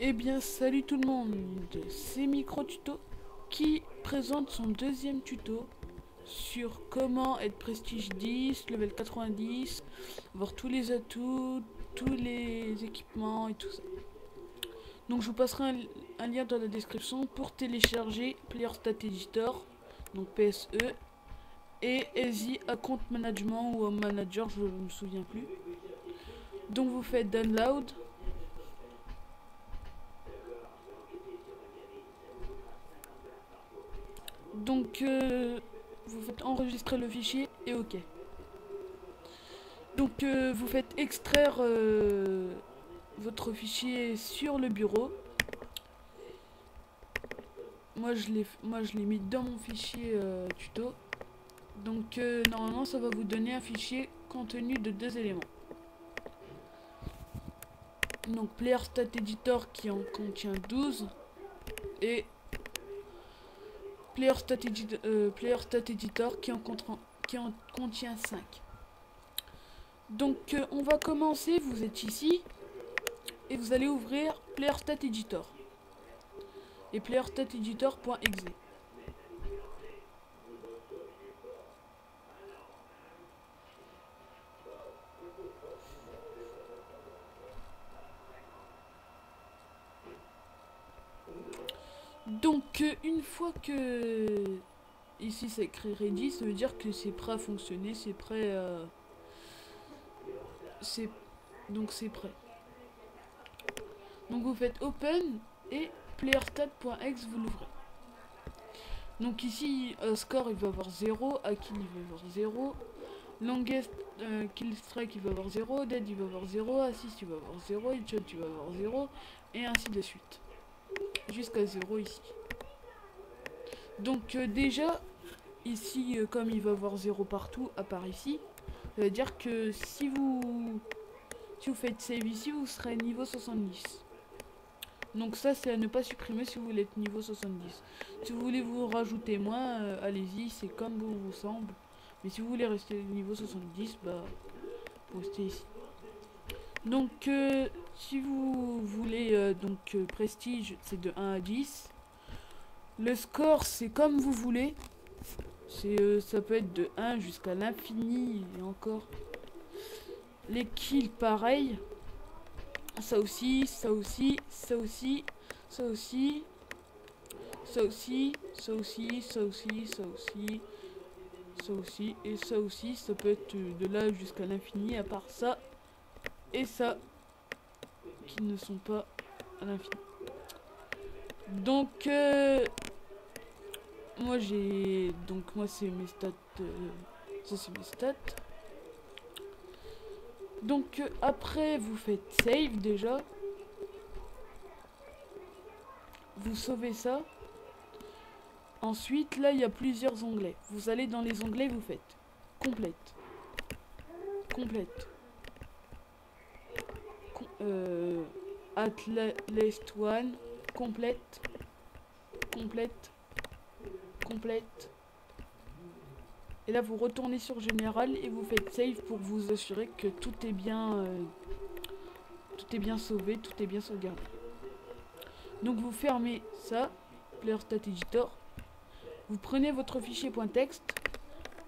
Eh bien salut tout le monde, c'est MicroTuto qui présente son deuxième tuto sur comment être Prestige 10, level 90, voir tous les atouts, tous les équipements et tout ça. Donc je vous passerai un lien dans la description pour télécharger PlayerStat Editor, donc PSE, et Easy Account Management ou Home Manager, je ne me souviens plus. Donc vous faites Download. Donc vous faites enregistrer le fichier et OK. Donc vous faites extraire votre fichier sur le bureau. Moi je l'ai mis dans mon fichier tuto. Donc normalement ça va vous donner un fichier contenu de 2 éléments. Donc PlayerStat Editor qui en contient 12 et PlayerStat Editor qui en contient 5. Donc on va commencer, vous êtes ici et vous allez ouvrir PlayerStat Editor et playerstateditor.exe. Donc une fois que ici c'est écrit ready, ça veut dire que c'est prêt à fonctionner, c'est prêt donc c'est prêt. Donc vous faites open et playerstat.exe, vous l'ouvrez. Donc ici score il va avoir 0, kill il va avoir 0, longest kill strike il va avoir 0, dead il va avoir 0, assist il va avoir 0, headshot il va avoir 0 et ainsi de suite. Jusqu'à 0 ici. Donc déjà ici comme il va avoir 0 partout à part ici, ça veut dire que si vous faites save ici, vous serez niveau 70. Donc ça c'est à ne pas supprimer si vous voulez être niveau 70. Si vous voulez vous rajouter moins, allez-y, c'est comme vous semble. Mais si vous voulez rester niveau 70, bah postez ici. Donc si vous voulez prestige, c'est de 1 à 10. Le score c'est comme vous voulez. Ça peut être de 1 jusqu'à l'infini et encore. Les kills pareil. Ça aussi, ça aussi, ça aussi, ça aussi, ça aussi, ça aussi, ça aussi, ça aussi, ça aussi, et ça aussi, ça peut être de là jusqu'à l'infini, à part ça et ça, qui ne sont pas à l'infini. Donc, moi c'est mes stats, ça c'est mes stats. Donc après vous faites save déjà. Vous sauvez ça. Ensuite là il y a plusieurs onglets. Vous allez dans les onglets, vous faites complète. Complète. At last one. Complète. Complète. Complète. Et là vous retournez sur général et vous faites save pour vous assurer que tout est bien sauvé, tout est bien sauvegardé. Donc vous fermez ça, PlayerStat Editor. Vous prenez votre fichier .text,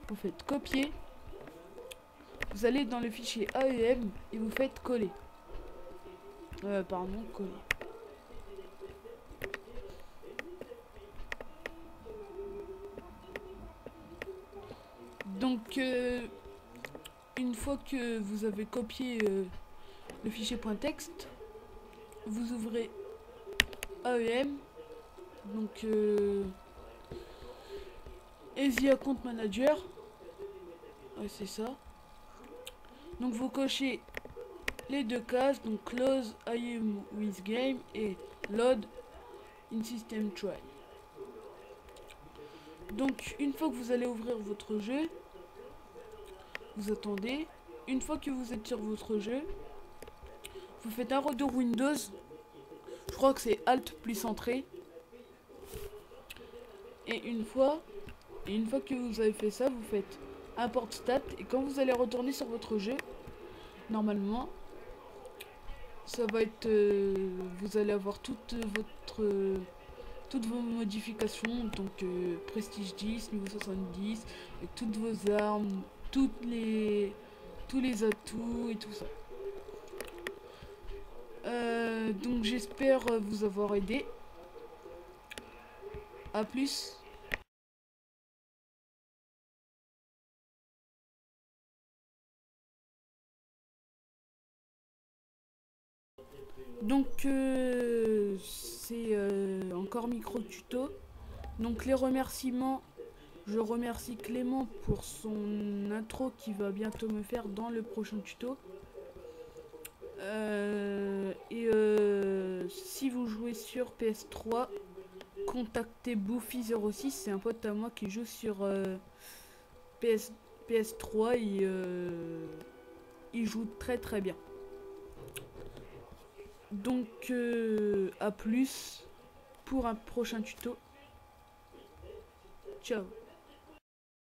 vous faites copier. Vous allez dans le fichier AEM et vous faites coller. Coller. Donc une fois que vous avez copié le fichier .text, vous ouvrez AEM, donc Easy Account Manager, ouais, c'est ça. Donc vous cochez les deux cases, donc Close I am with Game et Load in System Try. Donc une fois que vous allez ouvrir votre jeu, vous attendez. Une fois que vous êtes sur votre jeu, vous faites un retour Windows. Je crois que c'est Alt plus Entrée. Et une fois que vous avez fait ça, vous faites Import Stat. Et quand vous allez retourner sur votre jeu, normalement, Ça va être, vous allez avoir toutes vos modifications, donc prestige 10, niveau 70, avec toutes vos armes, tous les atouts et tout ça. Donc j'espère vous avoir aidé. A plus. Donc c'est encore micro tuto. Donc les remerciements, je remercie Clément pour son intro qui va bientôt me faire dans le prochain tuto. Si vous jouez sur PS3, contactez Bouffi06, c'est un pote à moi qui joue sur PS3 et il joue très très bien. Donc à plus pour un prochain tuto. Ciao.